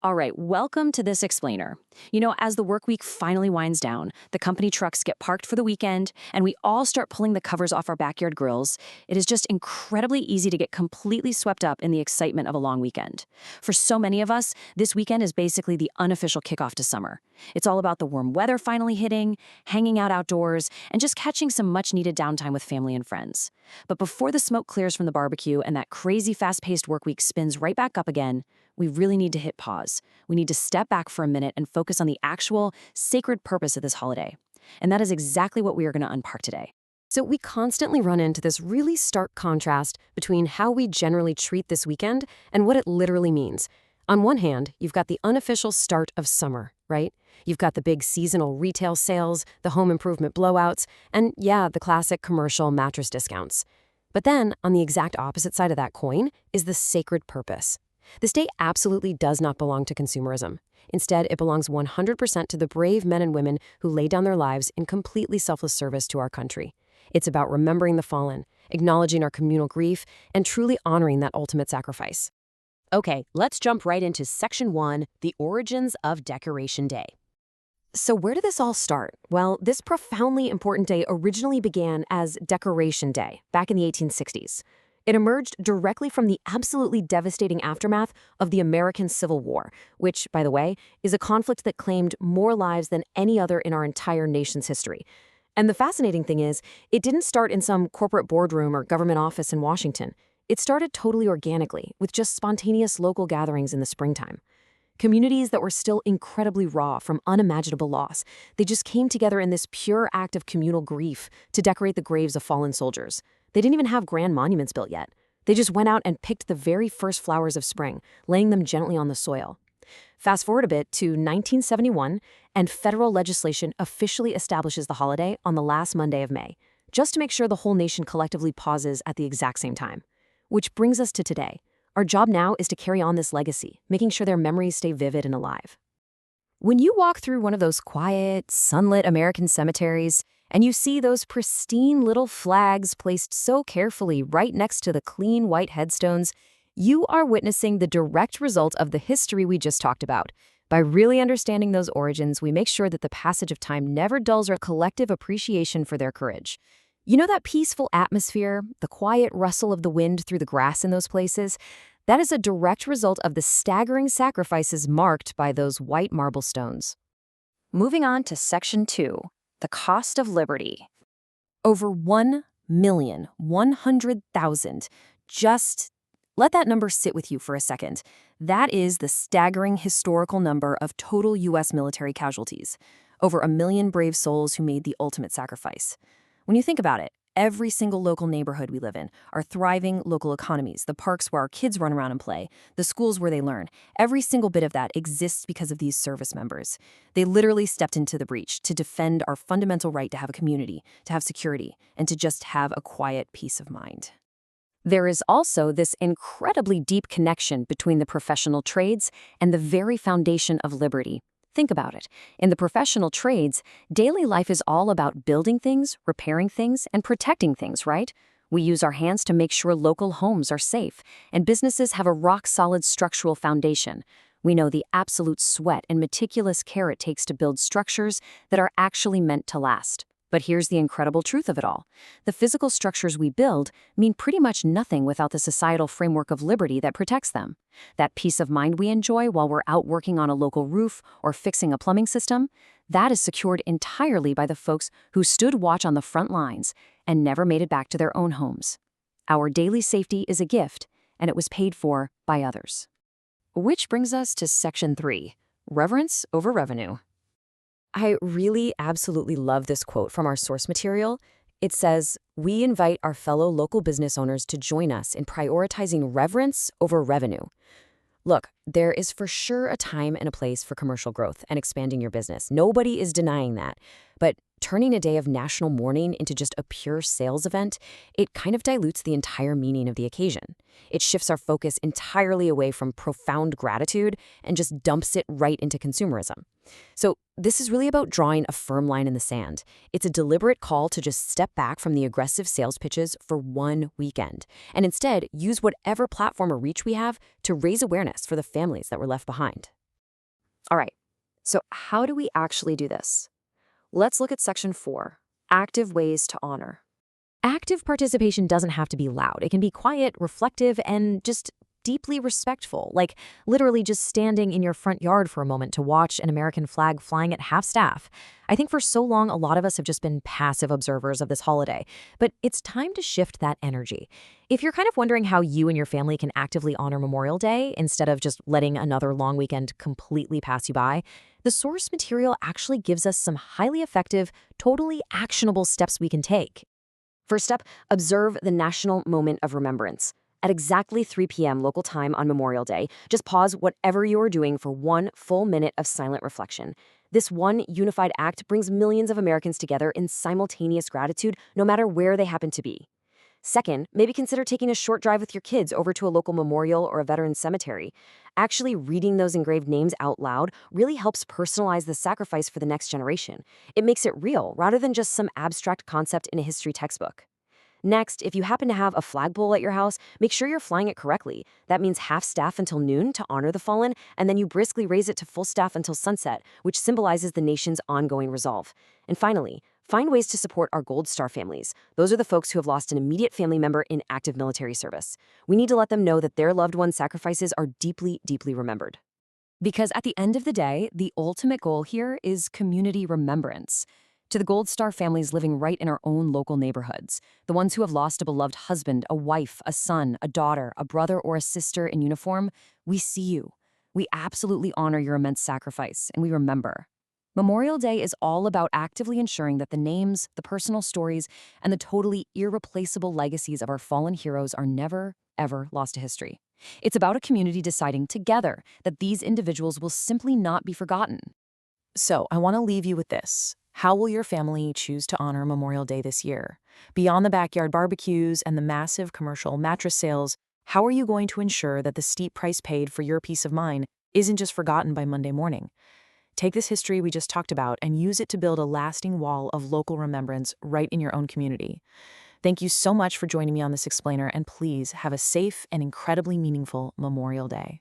All right, welcome to this explainer. As the work week finally winds down, the company trucks get parked for the weekend, and we all start pulling the covers off our backyard grills. It is just incredibly easy to get completely swept up in the excitement of a long weekend. For so many of us, this weekend is basically the unofficial kickoff to summer. It's all about the warm weather finally hitting, hanging out outdoors, and just catching some much-needed downtime with family and friends. But before the smoke clears from the barbecue and that crazy fast-paced work week spins right back up again, we really need to hit pause. We need to step back for a minute and focus on the actual sacred purpose of this holiday. And that is exactly what we are going to unpack today. So we constantly run into this really stark contrast between how we generally treat this weekend and what it literally means. On one hand, you've got the unofficial start of summer, right? You've got the big seasonal retail sales, the home improvement blowouts, and yeah, the classic commercial mattress discounts. But then, on the exact opposite side of that coin is the sacred purpose. This day absolutely does not belong to consumerism. Instead, it belongs 100% to the brave men and women who lay down their lives in completely selfless service to our country. It's about remembering the fallen, acknowledging our communal grief, and truly honoring that ultimate sacrifice. Okay, let's jump right into Section 1, the origins of Decoration Day. So where did this all start? Well, this profoundly important day originally began as Decoration Day back in the 1860s. It emerged directly from the absolutely devastating aftermath of the American Civil War, which, by the way, is a conflict that claimed more lives than any other in our entire nation's history. And the fascinating thing is, it didn't start in some corporate boardroom or government office in Washington. It started totally organically, with just spontaneous local gatherings in the springtime. Communities that were still incredibly raw from unimaginable loss, they just came together in this pure act of communal grief to decorate the graves of fallen soldiers. They didn't even have grand monuments built yet. They just went out and picked the very first flowers of spring, laying them gently on the soil. Fast forward a bit to 1971, and federal legislation officially establishes the holiday on the last Monday of May, just to make sure the whole nation collectively pauses at the exact same time. Which brings us to today. Our job now is to carry on this legacy, making sure their memories stay vivid and alive. When you walk through one of those quiet, sunlit American cemeteries, and you see those pristine little flags placed so carefully right next to the clean white headstones, you are witnessing the direct result of the history we just talked about. By really understanding those origins, we make sure that the passage of time never dulls our collective appreciation for their courage. You know that peaceful atmosphere, the quiet rustle of the wind through the grass in those places? That is a direct result of the staggering sacrifices marked by those white marble stones. Moving on to Section 2. The cost of liberty. Over 1,100,000. Just let that number sit with you for a second. That is the staggering historical number of total U.S. military casualties. Over 1 million brave souls who made the ultimate sacrifice. When you think about it, every single local neighborhood we live in, our thriving local economies, the parks where our kids run around and play, the schools where they learn, every single bit of that exists because of these service members. They literally stepped into the breach to defend our fundamental right to have a community, to have security, and to just have a quiet peace of mind. There is also this incredibly deep connection between the professional trades and the very foundation of liberty. Think about it. In the professional trades, daily life is all about building things, repairing things, and protecting things, right? We use our hands to make sure local homes are safe, and businesses have a rock-solid structural foundation. We know the absolute sweat and meticulous care it takes to build structures that are actually meant to last. But here's the incredible truth of it all. The physical structures we build mean pretty much nothing without the societal framework of liberty that protects them. That peace of mind we enjoy while we're out working on a local roof or fixing a plumbing system, that is secured entirely by the folks who stood watch on the front lines and never made it back to their own homes. Our daily safety is a gift, and it was paid for by others. Which brings us to Section 3, Reverence over Revenue. I really absolutely love this quote from our source material. It says, "We invite our fellow local business owners to join us in prioritizing reverence over revenue." Look, there is for sure a time and a place for commercial growth and expanding your business. Nobody is denying that. But turning a day of national mourning into just a pure sales event, it kind of dilutes the entire meaning of the occasion. It shifts our focus entirely away from profound gratitude and just dumps it right into consumerism. So this is really about drawing a firm line in the sand. It's a deliberate call to just step back from the aggressive sales pitches for one weekend, and instead use whatever platform or reach we have to raise awareness for the families that were left behind. All right, so how do we actually do this? Let's look at Section 4, Active Ways to Honor. Active participation doesn't have to be loud. It can be quiet, reflective, and just deeply respectful, like literally just standing in your front yard for a moment to watch an American flag flying at half-staff. I think for so long, a lot of us have just been passive observers of this holiday, but it's time to shift that energy. If you're kind of wondering how you and your family can actively honor Memorial Day instead of just letting another long weekend completely pass you by, the source material actually gives us some highly effective, totally actionable steps we can take. First up, observe the National Moment of Remembrance. At exactly 3 p.m. local time on Memorial Day, just pause whatever you are doing for 1 full minute of silent reflection. This one unified act brings millions of Americans together in simultaneous gratitude, no matter where they happen to be. Second, maybe consider taking a short drive with your kids over to a local memorial or a veteran's cemetery. Actually reading those engraved names out loud really helps personalize the sacrifice for the next generation. It makes it real, rather than just some abstract concept in a history textbook. Next, if you happen to have a flagpole at your house, make sure you're flying it correctly. That means half staff until noon to honor the fallen, and then you briskly raise it to full staff until sunset, which symbolizes the nation's ongoing resolve. And finally, find ways to support our Gold Star families. Those are the folks who have lost an immediate family member in active military service. We need to let them know that their loved ones' sacrifices are deeply, deeply remembered. Because at the end of the day, the ultimate goal here is community remembrance. To the Gold Star families living right in our own local neighborhoods, the ones who have lost a beloved husband, a wife, a son, a daughter, a brother, or a sister in uniform, we see you. We absolutely honor your immense sacrifice, and we remember. Memorial Day is all about actively ensuring that the names, the personal stories, and the totally irreplaceable legacies of our fallen heroes are never, ever lost to history. It's about a community deciding together that these individuals will simply not be forgotten. So, I want to leave you with this. How will your family choose to honor Memorial Day this year? Beyond the backyard barbecues and the massive commercial mattress sales, how are you going to ensure that the steep price paid for your peace of mind isn't just forgotten by Monday morning? Take this history we just talked about and use it to build a lasting wall of local remembrance right in your own community. Thank you so much for joining me on this explainer, and please have a safe and incredibly meaningful Memorial Day.